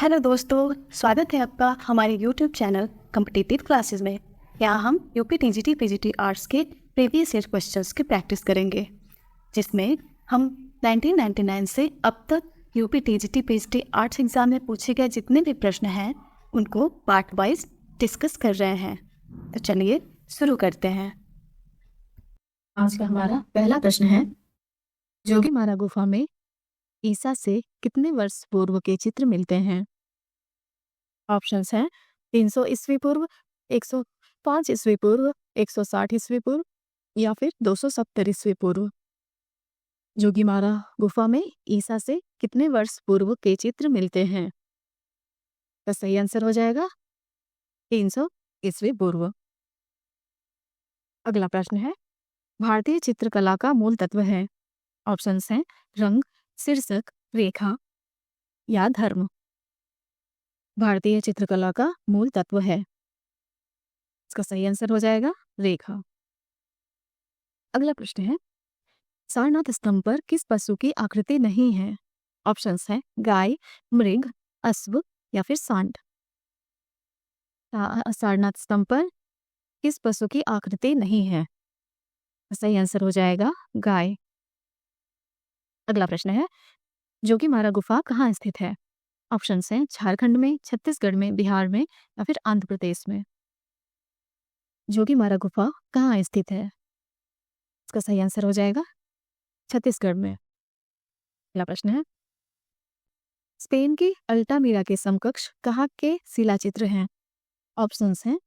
Hello दोस्तों, स्वागत है आपका हमारे YouTube चैनल कॉम्पिटिटिव क्लासेस में। यहाँ हम यूपी टीजीटी पीजीटी आर्ट्स के प्रीवियस ईयर क्वेश्चंस की प्रैक्टिस करेंगे, जिसमें हम 1999 से अब तक UP TGT PGT arts exam में पूछे गए जितने भी प्रश्न हैं उनको पार्ट वाइज डिस्कस कर रहे हैं। तो चलिए शुरू करते हैं। आज का हमारा पहला प्रश्न है, जोगीमारा गुफा में ईसा से कितने वर्ष पूर्व के चित्र मिलते हैं? ऑप्शंस हैं 300 ईस्वी पूर्व, 105 ईस्वी पूर्व, 160 ईस्वी पूर्व या फिर 270 ईस्वी पूर्व। जोगीमारा गुफा में ईसा से कितने वर्ष पूर्व के चित्र मिलते हैं? तो सही आंसर हो जाएगा 300 ईस्वी पूर्व। अगला प्रश्न है, भारतीय चित्रकला का मूल तत्व है। ऑप्शंस हैं रंग, शीर्षक, रेखा या धर्म। भारतीय चित्रकला का मूल तत्व है, इसका सही आंसर हो जाएगा रेखा। अगला प्रश्न है, सारनाथ स्तंभ पर किस पशु की आकृति नहीं है? ऑप्शंस हैं गाय, मृग, अश्व या फिर सांड। सारनाथ स्तंभ पर किस पशु की आकृति नहीं है? सही आंसर हो जाएगा गाय। अगला प्रश्न है, जोगीमारा गुफा कहाँ स्थित है? ऑप्शंस हैं झारखंड में, छत्तीसगढ़ में, बिहार में या फिर आंध्र प्रदेश में। जोगीमारा गुफा कहाँ स्थित है? इसका सही आंसर हो जाएगा छत्तीसगढ़ में। अगला प्रश्न है, स्पेन की अल्टामीरा के समकक्ष कहाँ के शिलाचित्र हैं? ऑप्शंस हैं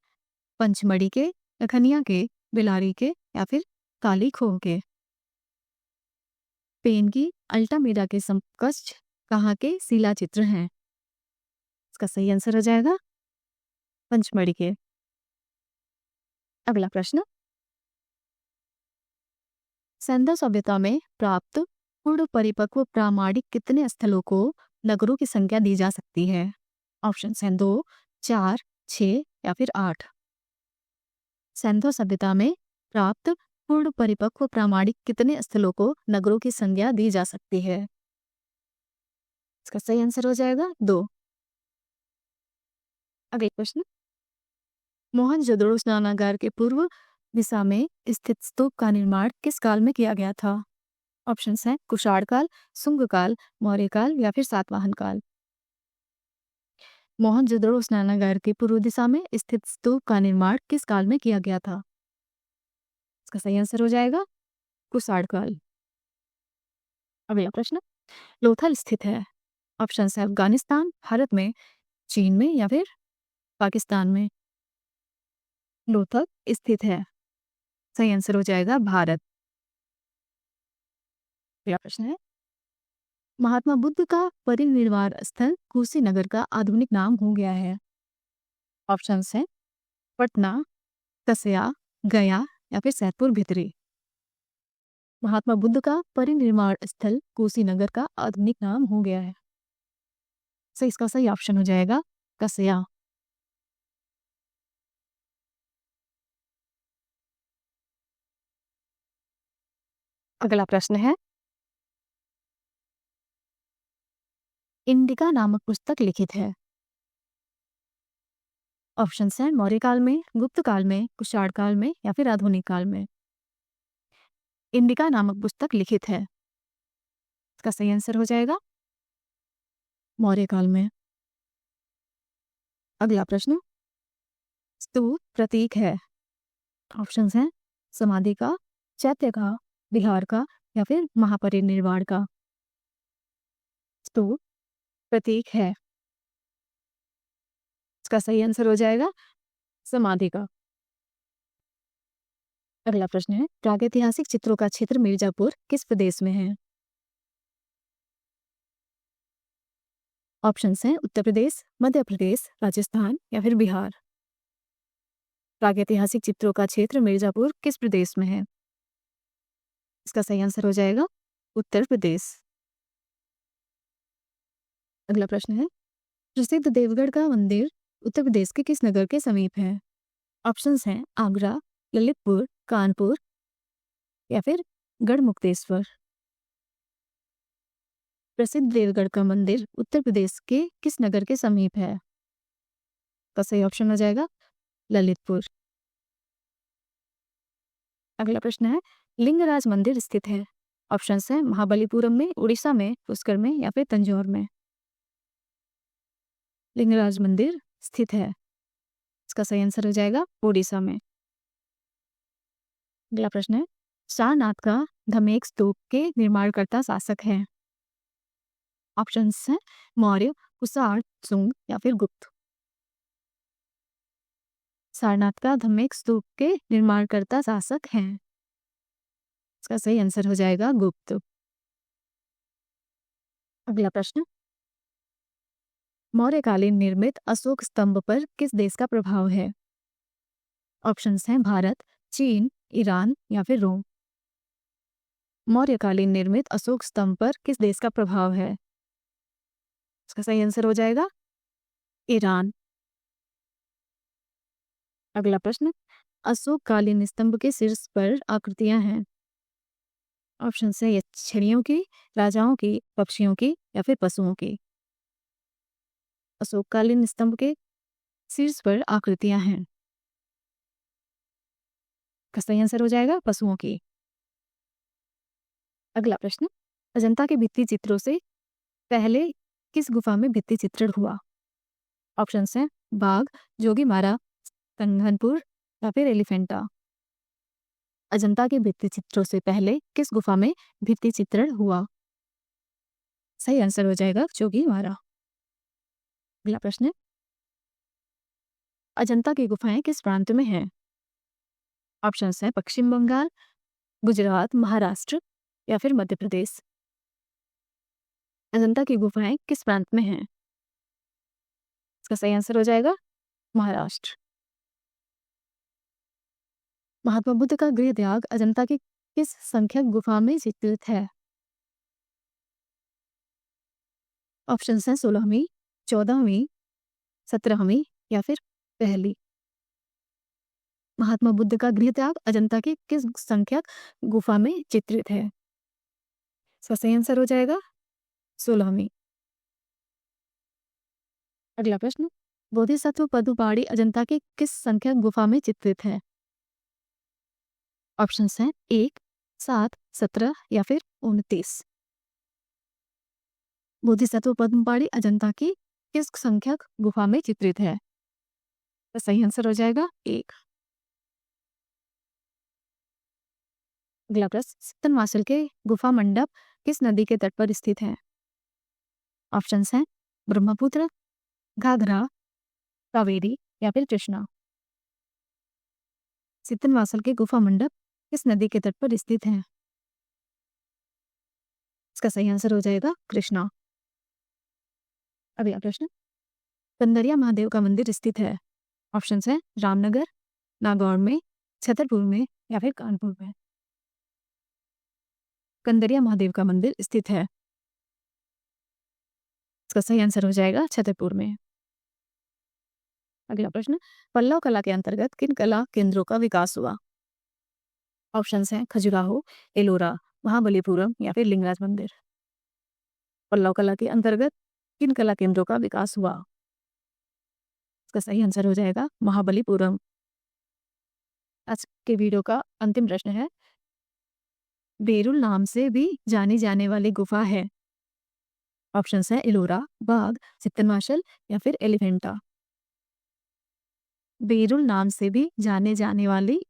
पंचमढ़ी के, लखनिया के, बेलारी के या फिर काली खोह के। स्पेन की अल्टामीरा के समकक्ष कहाँ के शिलाचित्र हैं? इसका सही आंसर हो जाएगा पंचमढ़ी के। अगला प्रश्न, सिंधु सभ्यता में प्राप्त पूर्ण परिपक्व प्रामाणिक कितने स्थलों को नगरों की संख्या दी जा सकती है? ऑप्शन हैं 2, 4, 6 या फिर 8। सिंधु सभ्यता में प्राप्त पूर्ण परिपक्व प्रामाणिक कितने स्थलों को नगरों की संज्ञा दी जा सकती है? इसका सही आंसर हो जाएगा 2। अगला प्रश्न, मोहनजोदड़ो स्नानागार के पूर्व दिशा में स्थित स्तूप का निर्माण किस काल में किया गया था? ऑप्शंस हैं कुषाण काल, शुंग काल, मौर्य काल या फिर सातवाहन काल। मोहनजोदड़ो स्नानागार के पूर्व दिशा में स्थित स्तूप का निर्माण किस काल में किया गया था? इसका सही आंसर हो जाएगा कुषाण काल। अगला प्रश्न, लोथल स्थित है। ऑप्शन है अफगानिस्तान, भारत में, चीन में या फिर पाकिस्तान में। लोथल स्थित है, सही आंसर हो जाएगा भारत। अगला प्रश्न है, महात्मा बुद्ध का परिनिर्वाण स्थल कुशीनगर का आधुनिक नाम हो गया है। ऑप्शंस हैं पटना, कसिया, गया या फिर सैदपुर भितरी। महात्मा बुद्ध का परिनिर्वाण स्थल कुशीनगर का आधुनिक नाम हो गया है, सही इसका सही ऑप्शन हो जाएगा कसिया। अगला प्रश्न है, इंडिका नामक पुस्तक लिखित है। ऑप्शन हैं मौर्य काल में, गुप्त काल में, कुषाण काल में या फिर आधुनिक काल में। इंडिका नामक पुस्तक लिखित है, इसका सही आंसर हो जाएगा मौर्य काल में। अगला प्रश्न, स्तूप प्रतीक है। ऑप्शन हैं समाधि का, चैत्य का, विहार का या फिर महापरिनिर्वाण का। स्तूप प्रतीक है, इसका सही आंसर हो जाएगा समाधि का। अगला प्रश्न है, प्रागैतिहासिक चित्रों का क्षेत्र मिर्जापुर किस प्रदेश में है? ऑप्शंस हैं उत्तर प्रदेश, मध्य प्रदेश, राजस्थान या फिर बिहार। प्रागैतिहासिक चित्रों का क्षेत्र मिर्जापुर किस प्रदेश में है? इसका सही आंसर हो जाएगा उत्तर प्रदेश। अगला प्रश्न है, प्रसिद्ध देवगढ़ का मंदिर उत्तर प्रदेश के किस नगर के समीप है? ऑप्शंस हैं आगरा, ललितपुर, कानपुर या फिर गढ़मुक्तेश्वर। प्रसिद्ध देवगढ़ का मंदिर उत्तर प्रदेश के किस नगर के समीप है? तो सही ऑप्शन हो जाएगा ललितपुर। अगला प्रश्न है, लिंगराज मंदिर स्थित है। ऑप्शन है महाबलीपुरम में, उड़ीसा में, पुष्कर में या फिर तंजौर में। लिंगराज मंदिर स्थित है, इसका सही आंसर हो जाएगा उड़ीसा में। अगला प्रश्न है, सारनाथ का धमेक स्तूप के निर्माणकर्ता शासक है। ऑप्शन है मौर्य, कुषाण, सुंग या फिर गुप्त। सारनाथ का धमेक स्तूप के निर्माणकर्ता शासक हैं, इसका सही आंसर हो जाएगा गुप्त। अगला प्रश्न, मौर्यकालीन निर्मित अशोक स्तंभ पर किस देश का प्रभाव है? ऑप्शंस हैं भारत, चीन, ईरान या फिर रोम। मौर्यकालीन निर्मित अशोक स्तंभ पर किस देश का प्रभाव है? इसका सही आंसर हो जाएगा ईरान। अगला प्रश्न, अशोककालीन स्तंभ के शीर्ष पर आकृतियां हैं। ऑप्शन है ये छड़ियों की, राजाओं की, पक्षियों की या फिर पशुओं की। अशोककालीन स्तंभ के शीर्ष पर आकृतियां हैं, का सही आंसर हो जाएगा पशुओं की। अगला प्रश्न, अजंता के भित्ति चित्रों से पहले किस गुफा में भित्ति चित्रण हुआ? ऑप्शन हैं बाघ, जोगीमारा, तंगनपुर या फिर एलिफेंटा। अजंता के भित्ति चित्रों से पहले किस गुफा में भित्ति चित्रण हुआ? सही आंसर हो जाएगा जोगीमारा। अगला प्रश्न, अजंता की गुफाएं किस प्रांत में हैं? ऑप्शन है पश्चिम बंगाल, गुजरात, महाराष्ट्र या फिर मध्य प्रदेश। अजंता की गुफाएं किस प्रांत में हैं? इसका सही आंसर हो जाएगा महाराष्ट्र। महात्मा बुद्ध का गृह त्याग अजंता की किस संख्यक गुफा में चित्रित है? ऑप्शन हैं 16वीं, 14वीं, 17वीं या फिर पहली। महात्मा बुद्ध का गृह त्याग अजंता की किस संख्यक गुफा में चित्रित है? इसका सही आंसर हो जाएगा 16वीं। अगला प्रश्न, बोधिसत्व पदुपाड़ी अजंता की किस संख्यक गुफा में चित्रित है? ऑप्शन हैं 1, 7, 17 या फिर 29। बोधिसत्व पद्मपाड़ी अजंता की किस संख्यक गुफा में चित्रित है? तो सही आंसर हो जाएगा 1। अगला प्रश्न, सित्तनवासल के गुफा मंडप किस नदी के तट पर स्थित है? ऑप्शन हैं ब्रह्मपुत्र, घाघरा, कावेरी या फिर कृष्णा। सित्तनवासल के गुफा मंडप किस नदी के तट पर स्थित है? इसका सही आंसर हो जाएगा कृष्णा। अगला प्रश्न, कंदरिया महादेव का मंदिर स्थित है। ऑप्शन है रामनगर, नागौर में, छतरपुर में या फिर कानपुर में। कंदरिया महादेव का मंदिर स्थित है, इसका सही आंसर हो जाएगा छतरपुर में। अगला प्रश्न, पल्लव कला के अंतर्गत किन कला केंद्रों का विकास हुआ? ऑप्शंस हैं खजुराहो, एलोरा, महाबलीपुरम या फिर लिंगराज मंदिर। पल्लव कला के अंतर्गत किन कला केंद्रों का विकास हुआ? इसका सही आंसर हो जाएगा महाबलीपुरम। आज के वीडियो का अंतिम प्रश्न है, बेरुल नाम से भी जानी जाने वाली गुफा है। ऑप्शंस है एलोरा, बाघ, सित्तनवासल या फिर एलिफेंटा। बेरुल नाम से भी जाने जाने वाली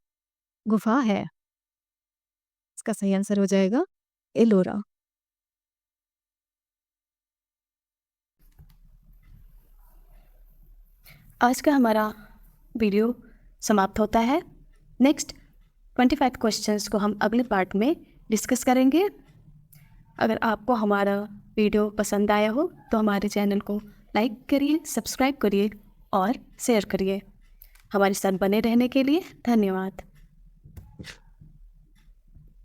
गुफा है, इसका सही आंसर हो जाएगा एलोरा। आज का हमारा वीडियो समाप्त होता है। नेक्स्ट 25 क्वेश्चंस को हम अगले पार्ट में डिस्कस करेंगे। अगर आपको हमारा वीडियो पसंद आया हो तो हमारे चैनल को लाइक करिए, सब्सक्राइब करिए और शेयर करिए। हमारे साथ बने रहने के लिए धन्यवाद।